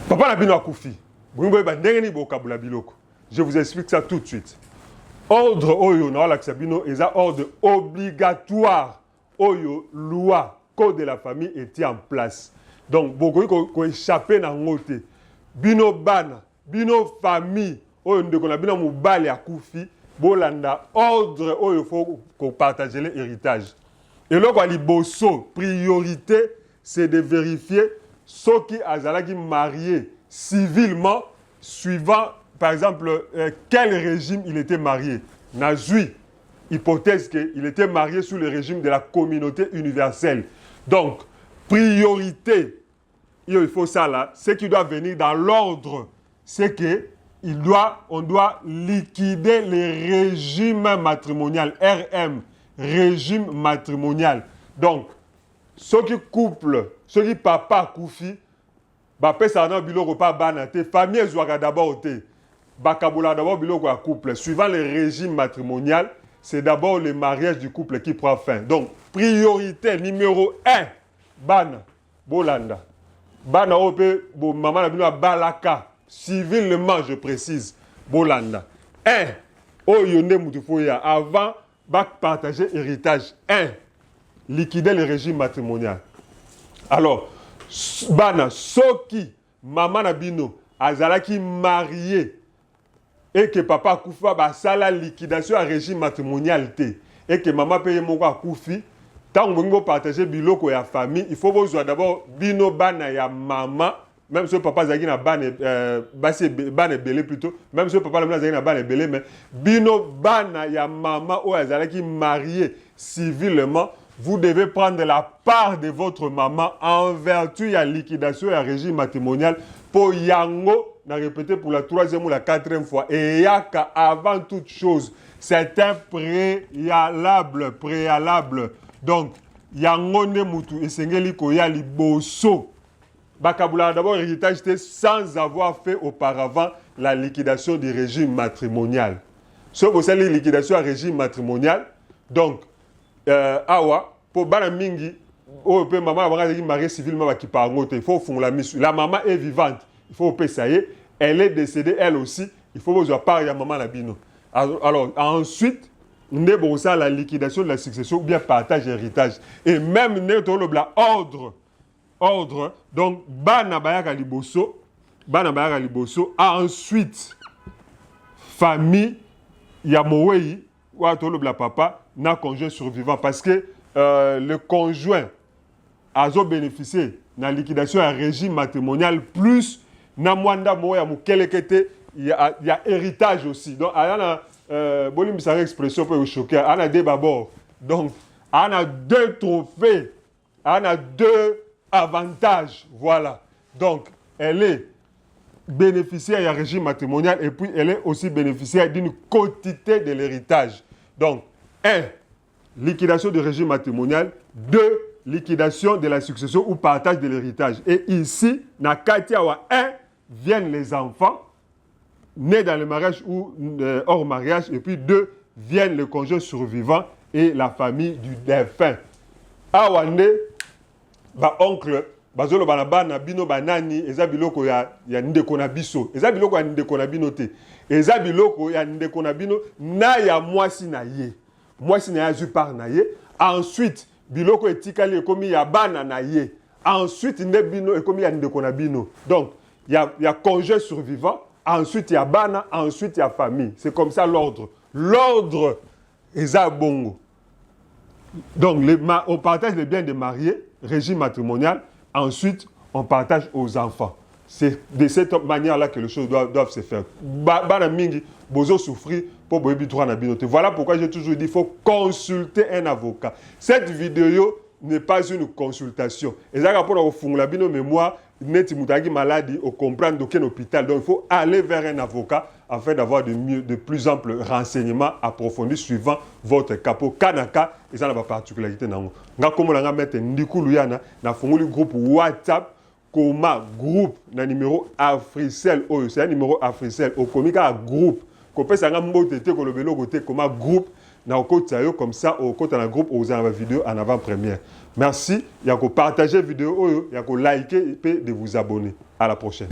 Papa Nabino Akoufi. Je vous explique ça tout de suite. Ordre Oyo, ordre obligatoire. Oyo, loi, code de la famille était en place. Donc, beaucoup ko échappé dans ngote. Bino bana, bino famille, oyo ndekona bino mubali Akoufi, bolanda ordre oyo faut qu'on partage l'héritage. Et là, quoi, liboso, priorité, c'est de vérifier ceux qui azalaki mariés civilement, suivant, par exemple, quel régime il était marié. Nazui, hypothèse qu'il était marié sous le régime de la communauté universelle. Donc, priorité, il faut ça là, ce qui doit venir dans l'ordre, c'est que on doit liquider les régimes matrimoniaux, RM, régime matrimonial. Donc, ceux qui couple, ceux qui papa Koufi, papa ça n'a biloko pas banate, famille ezwaka d'abord te, bakabola d'abord biloko à couple. Suivant le régime matrimonial, c'est d'abord le mariage du couple qui prend fin. Donc, priorité numéro 1, bana, bolanda. Bana ope, bo maman na bino balaka, civilement je précise, bolanda. 1, oyonde mutufoya, avant, partager héritage. 1, liquider le régime matrimonial. Alors, bana, soki, maman nabino, azalaki marié, et que papa Koufa, ça la liquidation à régime matrimonial, et que maman paye mon Koufi, tant que vous partagez biloko ya famille, il faut vous d'abord bino bana ya maman, même si papa zagi na bane belé plutôt, même si papa zagi na bane belé, mais bino bana ya maman ou azalaki marié civilement, vous devez prendre la part de votre maman en vertu de la liquidation et la régime matrimonial pour yango, n'a répété pour la 3e ou la 4e fois. Et yaka, avant toute chose, c'est un préalable. Donc, yango ne mutu esengeli koya liboso. Bakabula d'abord héritage sans avoir fait auparavant la liquidation du régime matrimonial. Sauf que c'est la liquidation du régime matrimonial. Donc, awa pour bana mingi o pe maman va marier civilement qui par ngote il faut fond la mission la maman est vivante il faut pe ça y est elle est décédée elle aussi il faut vous part ya maman la bino alors ensuite ne bon ça la liquidation de la succession ou bien partage héritage et même ne to le bla ordre donc bana bayaka liboso ensuite famille ya mowei ou to le bla papa na conjoint survivant parce que le conjoint a bénéficié de la liquidation à régime matrimonial plus na mwanda moya mukelekete il y a héritage aussi donc il y a bolim sa expression pour choquer on a deux d'abord donc on a 2 trophées on a 2 avantages voilà donc elle est bénéficiaire du régime matrimonial et puis elle est aussi bénéficiaire d'une quotité de l'héritage. Donc 1, liquidation du régime matrimonial. 2, liquidation de la succession ou partage de l'héritage. Et ici, na Katiawa 1, viennent les enfants nés dans le mariage ou hors mariage. Et puis 2, viennent le conjoint survivant et la famille du défunt. Awande, oncle, bazolo banabana bino banani, eza biloko ya ndeko na biso. Eza biloko ya ndeko na bino te. Eza biloko ya ndeko na bino na ya mwasi na ye. Mwasi na ya zu par na ye. Ensuite, biloko etikali ekomi ya bana na ye. Ensuite, nde bino ekomi ya ndeko na bino. Donc, il y a conjoint survivant. Ensuite, il y a bana. Ensuite, il y a famille. C'est comme ça l'ordre. L'ordre, eza bongo. Donc, on partage les biens des mariés, régime matrimonial. Ensuite, on partage aux enfants. C'est de cette manière-là que les choses doivent se faire. Bana mingi, bozo souffrir pour boyebi droit na binote. Voilà pourquoi j'ai toujours dit qu'il faut consulter un avocat. Cette vidéo n'est pas une consultation. Et ça, pour au fond la bino mémoire, neti mutagi maladie, au comprendre d'aucun hôpital. Donc, il faut aller vers un avocat afin d'avoir de plus amples renseignements approfondis suivant votre capot kanaka et ça n'a pas particularité nango. Nga komo nga mettre ndikulu yana na fongoli groupe WhatsApp Koma groupe na numéro Africell oyo c'est un numéro Africell au komika groupe ko pesa nga mbote te ko lobelo côté Koma groupe na okota yo comme ça au côté na groupe aux en vidéo en avant première. Merci, il y a ko partager vidéo oyo, il y a ko liker et de vous abonner. À la prochaine.